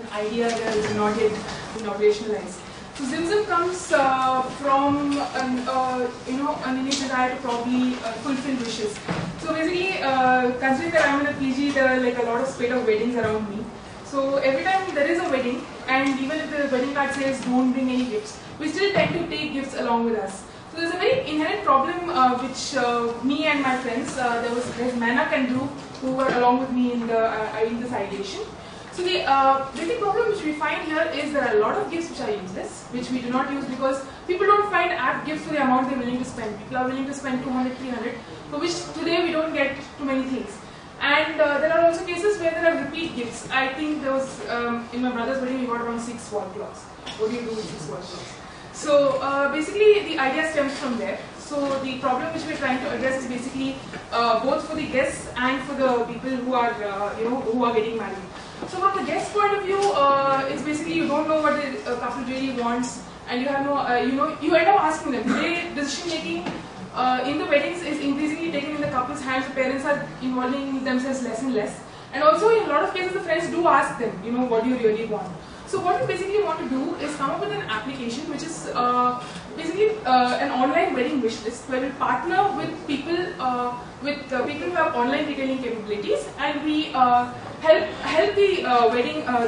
an idea that is not yet been operationalized. So Zimzim comes from an innate desire to probably fulfill wishes. So basically, considering that I'm in a PG, there are like a lot of spate of weddings around me. So every time there is a wedding, and even if the wedding card says don't bring any gifts, we still tend to take gifts along with us. So there's a very inherent problem which me and my friends, there's Manak and Dhruv who were along with me in this ideation. So the basic problem which we find here is there are a lot of gifts which are useless, which we do not use because people don't find apt gifts for the amount they're willing to spend. People are willing to spend 200, 300, for which today we don't get too many things. And there are also cases where there are repeat gifts. I think there was, in my brother's wedding, we got around 6 wall clocks. What do you do with 6 wall clocks? So basically the idea stems from there. So the problem which we're trying to address is basically both for the guests and for the people who are, who are getting married. So from the guest point of view, it's basically you don't know what the couple really wants, and you have no, you end up asking them. Today, decision making in the weddings is increasingly taken in the couple's hands. The parents are involving themselves less and less, and also in a lot of cases, the friends do ask them, what do you really want? So what we basically want to do is come up with an application which is basically an online wedding wish list where we partner with people who have online retailing capabilities, and we help the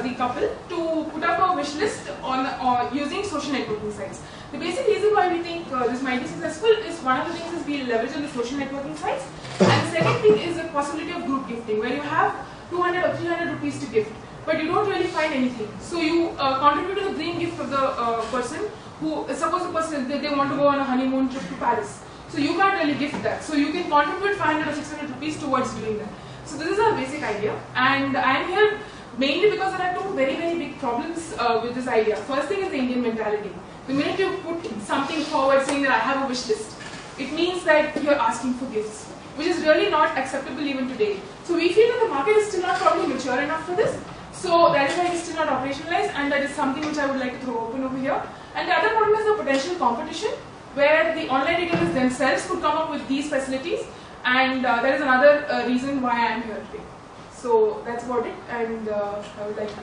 the couple to put up a wish list on using social networking sites. The basic reason why we think this might be successful is one of the things is we leverage on the social networking sites, and the second thing is the possibility of group gifting where you have 200 or 300 rupees to gift, but you don't really find anything. So you contribute to the dream gift of the person who, suppose the person, they want to go on a honeymoon trip to Paris. So you can't really gift that. So you can contribute 500 or 600 rupees towards doing that. So this is our basic idea, and I am here mainly because there are two very, very big problems with this idea. First thing is the Indian mentality. The minute you put something forward saying that I have a wish list, it means that you're asking for gifts, which is really not acceptable even today. So we feel that the market is still not probably mature enough for this. So that is why it is still not operationalized, and that is something which I would like to throw open over here. And the other problem is the potential competition, where the online retailers themselves could come up with these facilities, and that is another reason why I am here today. So that's about it, and I would like to.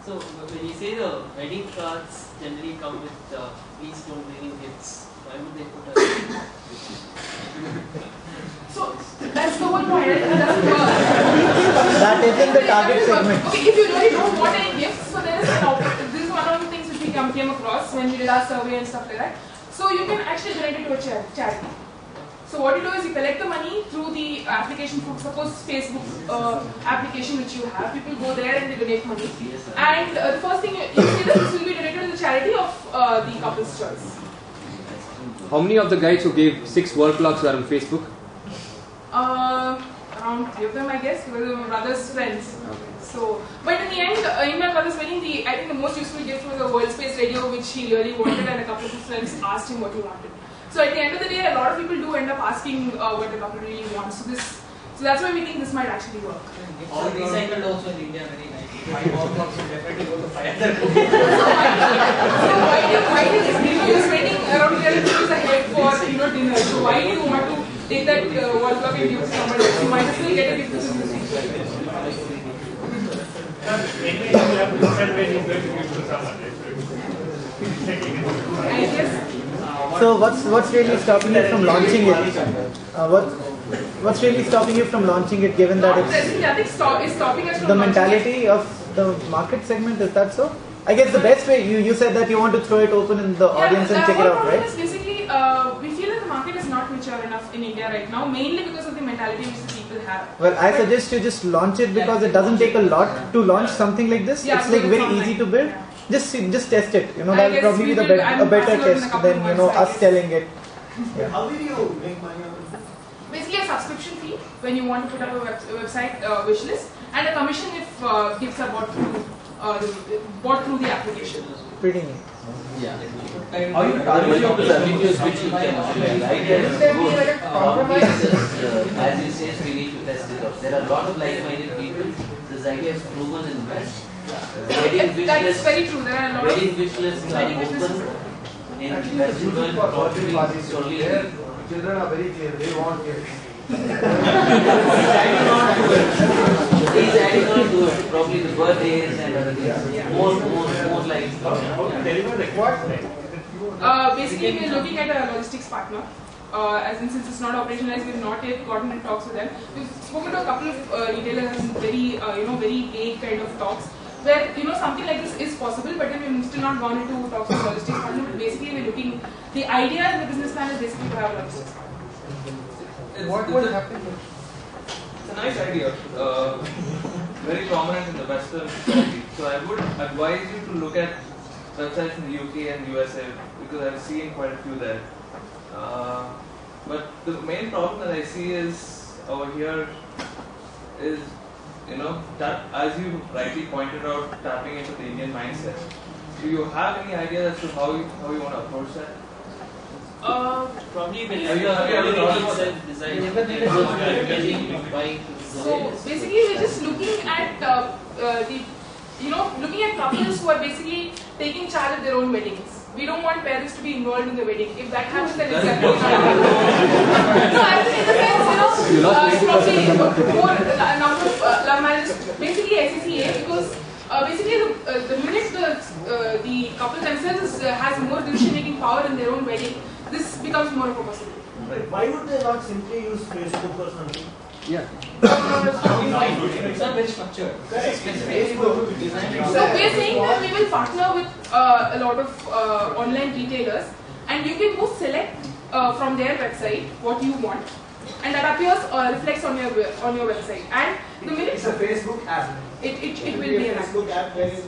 So when you say the wedding cards generally come with please don't bring in gifts, why would they put a So that's the whole point. It doesn't work. That isn't the target segment. Okay, if you really don't want any gifts, so there is this is one of the things which we came across when we did our survey and stuff like that. So you can actually donate it to a charity. So what you do is you collect the money through the application, suppose Facebook application which you have. People go there and they donate money. And the first thing you see this will be donated to the charity of the couple's choice. How many of the guys who gave 6 wall clocks are on Facebook? Around 3 of them, I guess, because they were my brother's friends. Okay. So, but in the end, in my brother's wedding, I think the most useful gift was a world space radio, which he really wanted, and a couple of his friends asked him what he wanted. So at the end of the day, a lot of people do end up asking what the couple really wants. So that's why we think this might actually work. All recycled also in India very nice. 5 wall clocks will definitely go to 500. So why do these people you're spending around 300 rupees a head for dinner? So why do you want to take that wall clock and give it to somebody else? You might as well get a gift to somebody. Anyway, you have to decide when you're going to give to someone. I guess. So what's really stopping you from launching it? What's really stopping you from launching it, given that it's nothing is stopping us from the mentality of the market segment? Is that so? I guess the best way, you said that you want to throw it open in the audience and check it out, right? Basically, we feel that the market is not mature enough in India right now, mainly because of the mentality which the people have. Well, I suggest you just launch it because it doesn't take a lot to launch something like this. Yeah, it's like very easy to build. Just test it. That will probably be a better test than us telling it. Yeah. How will you make money out of it? Basically, a subscription fee when you want to put up a website wish list, and a commission if gifts are bought through the application. Pretty neat. Yeah. How you target your revenues which you can online? As you say, we need to test it out. There are a lot of like-minded people. This idea is proven in the West. That's very true. There are a lot of wedding wish lists are open in Western world. Children are very clear. They want gifts. He's adding on to it. Probably the birthdays and other things. More likes. How to deliver the required thing? Basically, we're looking at a logistics partner. As in, since it's not operationalized, we've not yet gotten in talks with them. We've spoken to a couple of retailers and very, very vague kind of talks, where something like this is possible, but then we've still not gone into talks with logistics partner. But basically, we're looking. The idea in the business plan is basically to have a logistics partner. What will happen? It's a nice idea. Very prominent in the Western society. So I would advise you to look at websites in the UK and USA because I've seen quite a few there. But the main problem that I see is over here is, that as you rightly pointed out, tapping into the Indian mindset. Do you have any idea as to how you want to approach that? Probably the design. So basically, we're just looking at looking at couples who are basically taking charge of their own weddings. We don't want parents to be involved in the wedding. If that happens, then it's definitely not. So actually, in the sense, probably more number of love marriages, basically SCCA, because basically the minute the couple themselves has more decision-making power in their own wedding, this becomes more of a possibility. Why would they not simply use Facebook or something? Yeah. It's not very structured. So we're saying that we will partner with a lot of online retailers, and you can go select from their website what you want, and that appears or reflects on your website. And the minute It's a Facebook app. it will be an app. Facebook app wherein